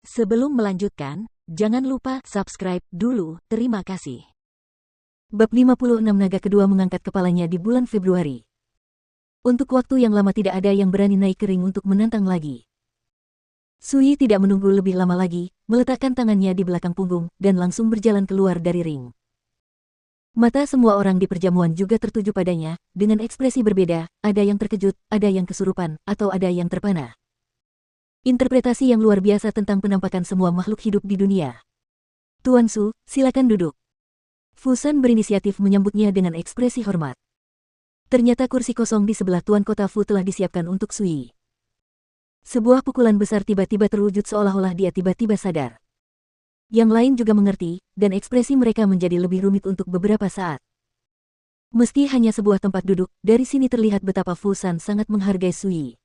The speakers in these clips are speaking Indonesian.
Sebelum melanjutkan, jangan lupa subscribe dulu, terima kasih. Bab 56 Naga kedua mengangkat kepalanya di bulan Februari. Untuk waktu yang lama tidak ada yang berani naik ke ring untuk menantang lagi. Sui tidak menunggu lebih lama lagi, meletakkan tangannya di belakang punggung, dan langsung berjalan keluar dari ring. Mata semua orang di perjamuan juga tertuju padanya, dengan ekspresi berbeda, ada yang terkejut, ada yang kesurupan, atau ada yang terpana. Interpretasi yang luar biasa tentang penampakan semua makhluk hidup di dunia. Tuan Su, silakan duduk. Fusan berinisiatif menyambutnya dengan ekspresi hormat. Ternyata kursi kosong di sebelah Tuan Kota Fu telah disiapkan untuk Sui. Sebuah pukulan besar tiba-tiba terwujud seolah-olah dia tiba-tiba sadar. Yang lain juga mengerti, dan ekspresi mereka menjadi lebih rumit untuk beberapa saat. Meski hanya sebuah tempat duduk, dari sini terlihat betapa Fusan sangat menghargai Sui.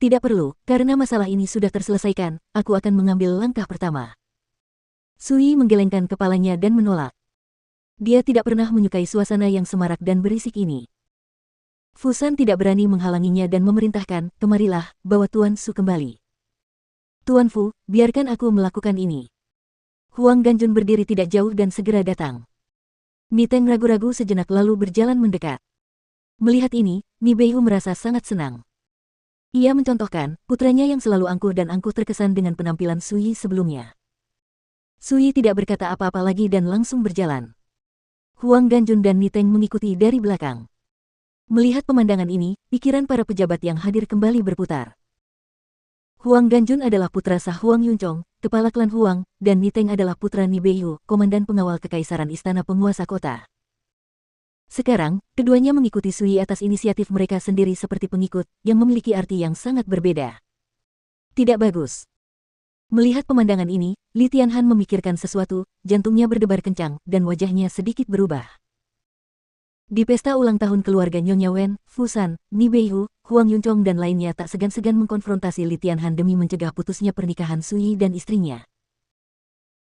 Tidak perlu, karena masalah ini sudah terselesaikan, aku akan mengambil langkah pertama. Sui menggelengkan kepalanya dan menolak. Dia tidak pernah menyukai suasana yang semarak dan berisik ini. Fusan tidak berani menghalanginya dan memerintahkan, kemarilah, bawa Tuan Su kembali. Tuan Fu, biarkan aku melakukan ini. Huang Ganjun berdiri tidak jauh dan segera datang. Ni Teng ragu-ragu sejenak lalu berjalan mendekat. Melihat ini, Ni Beihu merasa sangat senang. Ia mencontohkan, putranya yang selalu angkuh dan angkuh terkesan dengan penampilan Sui sebelumnya. Sui tidak berkata apa-apa lagi dan langsung berjalan. Huang Ganjun dan Ni Teng mengikuti dari belakang. Melihat pemandangan ini, pikiran para pejabat yang hadir kembali berputar. Huang Ganjun adalah putra sah Huang Yuncong, kepala klan Huang, dan Ni Teng adalah putra Ni Beihu, komandan pengawal kekaisaran istana penguasa kota. Sekarang, keduanya mengikuti Sui atas inisiatif mereka sendiri seperti pengikut, yang memiliki arti yang sangat berbeda. Tidak bagus. Melihat pemandangan ini, Li Tianhan memikirkan sesuatu, jantungnya berdebar kencang, dan wajahnya sedikit berubah. Di pesta ulang tahun keluarga Nyonya Wen, Fusan, Ni Beihu, Huang Yuncong dan lainnya tak segan-segan mengkonfrontasi Li Tianhan demi mencegah putusnya pernikahan Sui dan istrinya.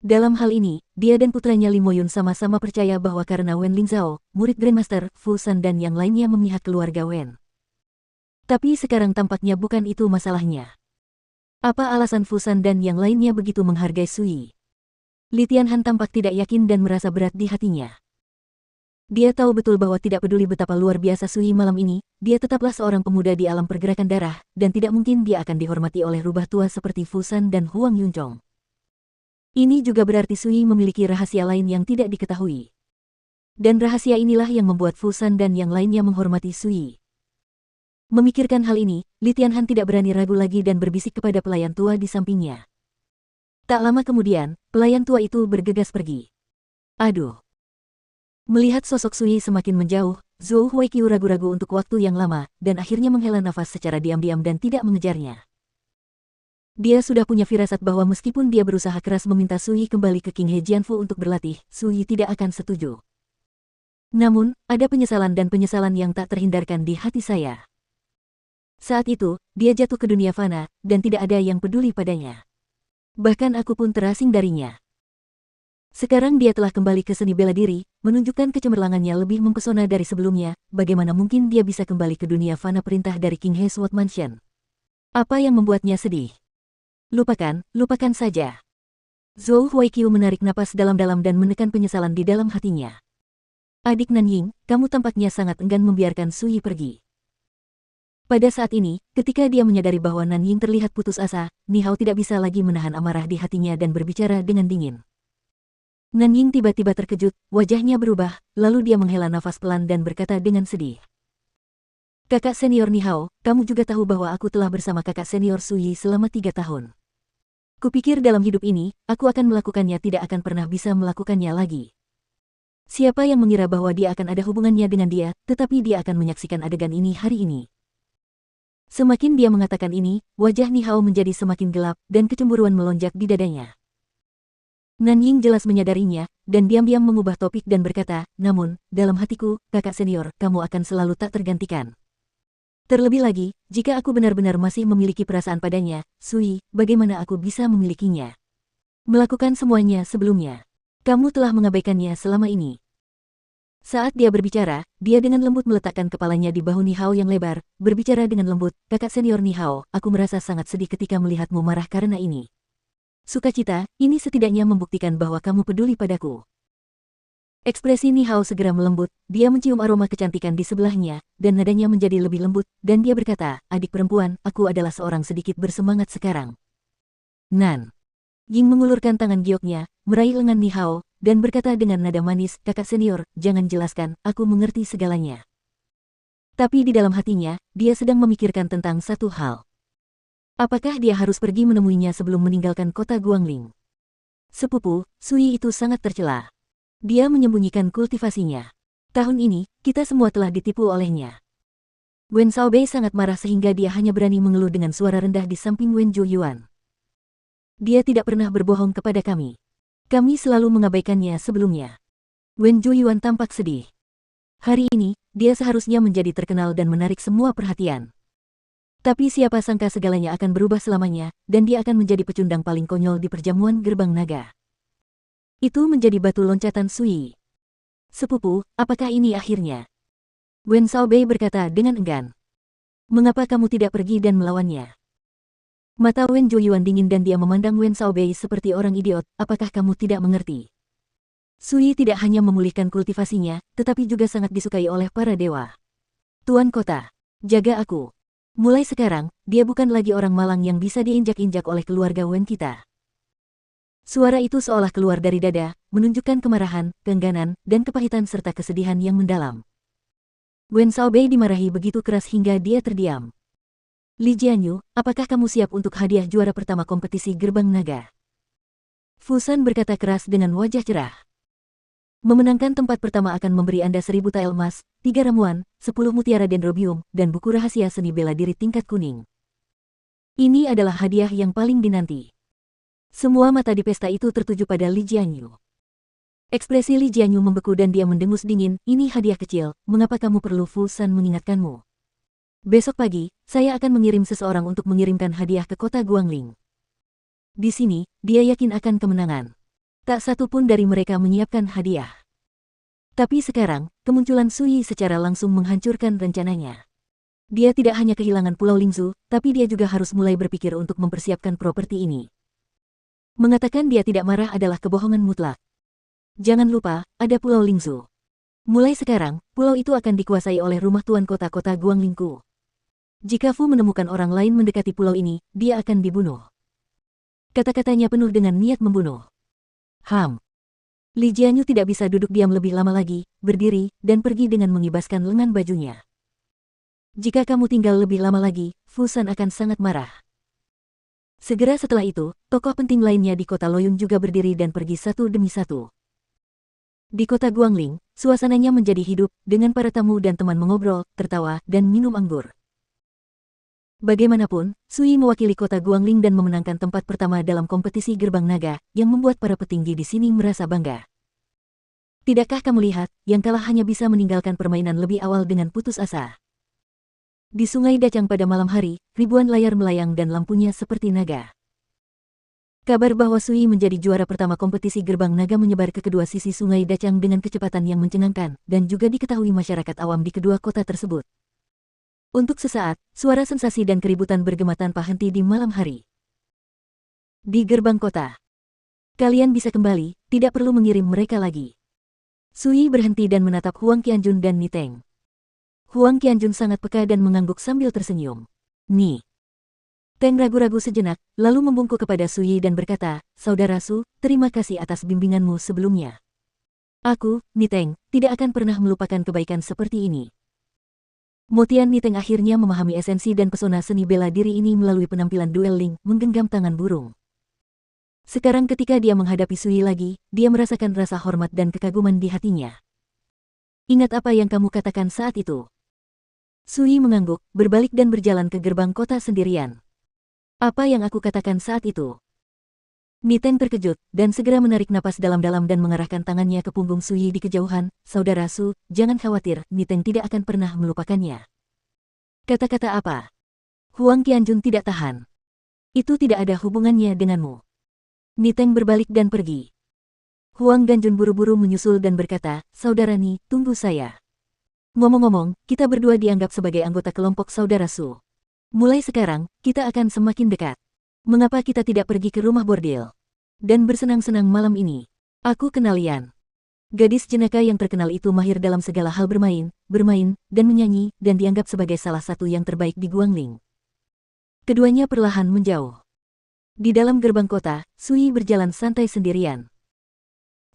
Dalam hal ini, dia dan putranya Li Moyun sama-sama percaya bahwa karena Wen Lingzhao, murid Grandmaster, Fusan dan yang lainnya memihak keluarga Wen. Tapi sekarang tampaknya bukan itu masalahnya. Apa alasan Fusan dan yang lainnya begitu menghargai Sui? Li Tianhan tampak tidak yakin dan merasa berat di hatinya. Dia tahu betul bahwa tidak peduli betapa luar biasa Sui malam ini, dia tetaplah seorang pemuda di alam pergerakan darah, dan tidak mungkin dia akan dihormati oleh rubah tua seperti Fusan dan Huang Yuncong. Ini juga berarti Sui memiliki rahasia lain yang tidak diketahui. Dan rahasia inilah yang membuat Fusan dan yang lainnya menghormati Sui. Memikirkan hal ini, Li Tianhan tidak berani ragu lagi dan berbisik kepada pelayan tua di sampingnya. Tak lama kemudian, pelayan tua itu bergegas pergi. Aduh. Melihat sosok Sui semakin menjauh, Zhou Huaiqiu ragu-ragu untuk waktu yang lama, dan akhirnya menghela nafas secara diam-diam dan tidak mengejarnya. Dia sudah punya firasat bahwa meskipun dia berusaha keras meminta Sui kembali ke King He Jianfu untuk berlatih, Sui tidak akan setuju. Namun, ada penyesalan dan penyesalan yang tak terhindarkan di hati saya. Saat itu, dia jatuh ke dunia fana, dan tidak ada yang peduli padanya. Bahkan aku pun terasing darinya. Sekarang dia telah kembali ke seni bela diri, menunjukkan kecemerlangannya lebih mempesona dari sebelumnya, bagaimana mungkin dia bisa kembali ke dunia fana perintah dari King He Sword Mansion? Apa yang membuatnya sedih? Lupakan saja. Zhou Huaiqiu menarik napas dalam-dalam dan menekan penyesalan di dalam hatinya. Adik Nanying, kamu tampaknya sangat enggan membiarkan Sui pergi. Pada saat ini, ketika dia menyadari bahwa Nanying terlihat putus asa, Ni Hao tidak bisa lagi menahan amarah di hatinya dan berbicara dengan dingin. Nanying tiba-tiba terkejut, wajahnya berubah, lalu dia menghela nafas pelan dan berkata dengan sedih. Kakak senior Ni Hao, kamu juga tahu bahwa aku telah bersama kakak senior Sui selama 3 tahun. Kupikir dalam hidup ini, aku akan melakukannya tidak akan pernah bisa melakukannya lagi. Siapa yang mengira bahwa dia akan ada hubungannya dengan dia, tetapi dia akan menyaksikan adegan ini hari ini. Semakin dia mengatakan ini, wajah Ni Hao menjadi semakin gelap, dan kecemburuan melonjak di dadanya. Nanying jelas menyadarinya, dan diam-diam mengubah topik dan berkata, namun, dalam hatiku, kakak senior, kamu akan selalu tak tergantikan. Terlebih lagi, jika aku benar-benar masih memiliki perasaan padanya, Sui, bagaimana aku bisa memilikinya? Melakukan semuanya sebelumnya. Kamu telah mengabaikannya selama ini. Saat dia berbicara, dia dengan lembut meletakkan kepalanya di bahu Ni Hao yang lebar, berbicara dengan lembut, kakak senior Ni Hao, aku merasa sangat sedih ketika melihatmu marah karena ini. Sukacita, ini setidaknya membuktikan bahwa kamu peduli padaku. Ekspresi Ni Hao segera melembut, dia mencium aroma kecantikan di sebelahnya, dan nadanya menjadi lebih lembut, dan dia berkata, adik perempuan, aku adalah seorang sedikit bersemangat sekarang. Nan. Ying mengulurkan tangan gioknya, meraih lengan Ni Hao, dan berkata dengan nada manis, kakak senior, jangan jelaskan, aku mengerti segalanya. Tapi di dalam hatinya, dia sedang memikirkan tentang satu hal. Apakah dia harus pergi menemuinya sebelum meninggalkan kota Guangling? Sepupu, Sui itu sangat tercela. Dia menyembunyikan kultivasinya. Tahun ini, kita semua telah ditipu olehnya. Wen Xiaobei sangat marah sehingga dia hanya berani mengeluh dengan suara rendah di samping Wen Zhuoyuan. Dia tidak pernah berbohong kepada kami. Kami selalu mengabaikannya sebelumnya. Wen Zhuoyuan tampak sedih. Hari ini, dia seharusnya menjadi terkenal dan menarik semua perhatian. Tapi siapa sangka segalanya akan berubah selamanya, dan dia akan menjadi pecundang paling konyol di perjamuan gerbang naga. Itu menjadi batu loncatan Sui. Sepupu, apakah ini akhirnya? Wen Xiaobei berkata dengan enggan. Mengapa kamu tidak pergi dan melawannya? Mata Wen Zhuoyuan dingin dan dia memandang Wen Xiaobei seperti orang idiot, apakah kamu tidak mengerti? Sui tidak hanya memulihkan kultivasinya, tetapi juga sangat disukai oleh para dewa. Tuan Kota, jaga aku. Mulai sekarang, dia bukan lagi orang malang yang bisa diinjak-injak oleh keluarga Wen kita. Suara itu seolah keluar dari dada, menunjukkan kemarahan, keengganan, dan kepahitan serta kesedihan yang mendalam. Wen Xiaobei dimarahi begitu keras hingga dia terdiam. Li Jianyu, apakah kamu siap untuk hadiah juara pertama kompetisi gerbang naga? Fusan berkata keras dengan wajah cerah. Memenangkan tempat pertama akan memberi Anda 1000 tael emas, 3 ramuan, 10 mutiara dendrobium, dan buku rahasia seni bela diri tingkat kuning. Ini adalah hadiah yang paling dinanti. Semua mata di pesta itu tertuju pada Li Jianyu. Ekspresi Li Jianyu membeku dan dia mendengus dingin, ini hadiah kecil, mengapa kamu perlu Fusan mengingatkanmu? Besok pagi, saya akan mengirim seseorang untuk mengirimkan hadiah ke kota Guangling. Di sini, dia yakin akan kemenangan. Tak satu pun dari mereka menyiapkan hadiah. Tapi sekarang, kemunculan Sui secara langsung menghancurkan rencananya. Dia tidak hanya kehilangan Pulau Lingzhu, tapi dia juga harus mulai berpikir untuk mempersiapkan properti ini. Mengatakan dia tidak marah adalah kebohongan mutlak. Jangan lupa, ada Pulau Lingzhu. Mulai sekarang, pulau itu akan dikuasai oleh rumah tuan kota-kota Guanglingku. Jika Fu menemukan orang lain mendekati pulau ini, dia akan dibunuh. Kata-katanya penuh dengan niat membunuh. Li Jianyu tidak bisa duduk diam lebih lama lagi, berdiri, dan pergi dengan mengibaskan lengan bajunya. Jika kamu tinggal lebih lama lagi, Fusan akan sangat marah. Segera setelah itu, tokoh penting lainnya di kota Loyun juga berdiri dan pergi satu demi satu. Di kota Guangling, suasananya menjadi hidup, dengan para tamu dan teman mengobrol, tertawa, dan minum anggur. Bagaimanapun, Sui mewakili kota Guangling dan memenangkan tempat pertama dalam kompetisi gerbang naga, yang membuat para petinggi di sini merasa bangga. Tidakkah kamu lihat, yang kalah hanya bisa meninggalkan permainan lebih awal dengan putus asa? Di Sungai Dacang pada malam hari, ribuan layar melayang dan lampunya seperti naga. Kabar bahwa Sui menjadi juara pertama kompetisi gerbang naga menyebar ke kedua sisi Sungai Dacang dengan kecepatan yang mencengangkan, dan juga diketahui masyarakat awam di kedua kota tersebut. Untuk sesaat, suara sensasi dan keributan bergema tanpa henti di malam hari. Di gerbang kota. Kalian bisa kembali, tidak perlu mengirim mereka lagi. Sui berhenti dan menatap Huang Qianjun dan Ni Teng. Huang Qianjun sangat peka dan mengangguk sambil tersenyum. Ni Teng ragu-ragu sejenak, lalu membungkuk kepada Sui dan berkata, Saudara Su, terima kasih atas bimbinganmu sebelumnya. Aku, Ni Teng, tidak akan pernah melupakan kebaikan seperti ini. Motian Ni Teng akhirnya memahami esensi dan pesona seni bela diri ini melalui penampilan duel Ling, menggenggam tangan burung. Sekarang ketika dia menghadapi Sui lagi, dia merasakan rasa hormat dan kekaguman di hatinya. Ingat apa yang kamu katakan saat itu? Sui mengangguk, berbalik dan berjalan ke gerbang kota sendirian. Apa yang aku katakan saat itu? Ni Teng terkejut, dan segera menarik napas dalam-dalam dan mengarahkan tangannya ke punggung Sui di kejauhan. Saudara Su, jangan khawatir, Ni Teng tidak akan pernah melupakannya. Kata-kata apa? Huang Qianjun tidak tahan. Itu tidak ada hubungannya denganmu. Ni Teng berbalik dan pergi. Huang Ganjun buru-buru menyusul dan berkata, Saudara Ni, tunggu saya. Ngomong-ngomong, kita berdua dianggap sebagai anggota kelompok saudara Su. Mulai sekarang, kita akan semakin dekat. Mengapa kita tidak pergi ke rumah bordil dan bersenang-senang malam ini? Aku kenal Yan. Gadis jenaka yang terkenal itu mahir dalam segala hal bermain, dan menyanyi, dan dianggap sebagai salah satu yang terbaik di Guangling. Keduanya perlahan menjauh. Di dalam gerbang kota, Sui berjalan santai sendirian.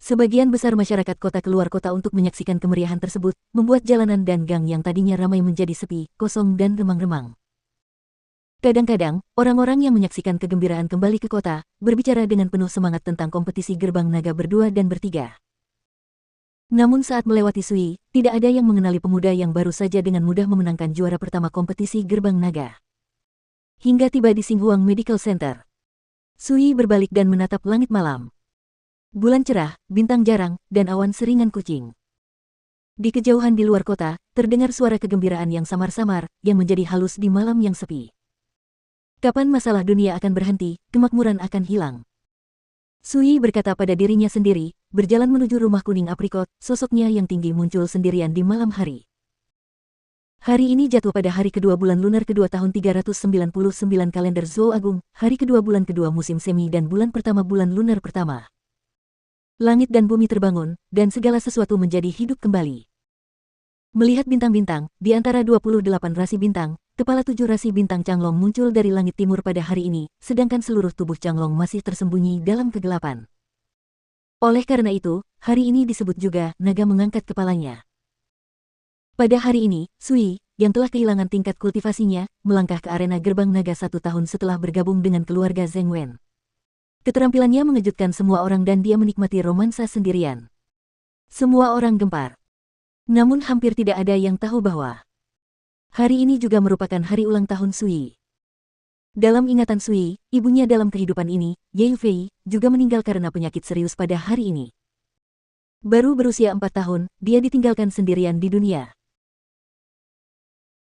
Sebagian besar masyarakat kota keluar kota untuk menyaksikan kemeriahan tersebut, membuat jalanan dan gang yang tadinya ramai menjadi sepi, kosong dan remang-remang. Kadang-kadang, orang-orang yang menyaksikan kegembiraan kembali ke kota, berbicara dengan penuh semangat tentang kompetisi gerbang naga berdua dan bertiga. Namun saat melewati Sui, tidak ada yang mengenali pemuda yang baru saja dengan mudah memenangkan juara pertama kompetisi gerbang naga. Hingga tiba di Xinghuang Medical Center. Sui berbalik dan menatap langit malam. Bulan cerah, bintang jarang, dan awan seringan kucing. Di kejauhan di luar kota, terdengar suara kegembiraan yang samar-samar, yang menjadi halus di malam yang sepi. Kapan masalah dunia akan berhenti, kemakmuran akan hilang. Sui berkata pada dirinya sendiri, berjalan menuju rumah kuning aprikot, sosoknya yang tinggi muncul sendirian di malam hari. Hari ini jatuh pada hari kedua bulan lunar kedua tahun 399 kalender Zhou Agung, hari kedua bulan kedua musim semi dan bulan pertama bulan lunar pertama. Langit dan bumi terbangun, dan segala sesuatu menjadi hidup kembali. Melihat bintang-bintang, di antara 28 rasi bintang, kepala 7 rasi bintang Changlong muncul dari langit timur pada hari ini, sedangkan seluruh tubuh Changlong masih tersembunyi dalam kegelapan. Oleh karena itu, hari ini disebut juga naga mengangkat kepalanya. Pada hari ini, Sui, yang telah kehilangan tingkat kultivasinya, melangkah ke arena gerbang naga 1 tahun setelah bergabung dengan keluarga Zheng Wen. Keterampilannya mengejutkan semua orang dan dia menikmati romansa sendirian. Semua orang gempar. Namun hampir tidak ada yang tahu bahwa hari ini juga merupakan hari ulang tahun Sui. Dalam ingatan Sui, ibunya dalam kehidupan ini, Ye Fei, juga meninggal karena penyakit serius pada hari ini. Baru berusia 4 tahun, dia ditinggalkan sendirian di dunia.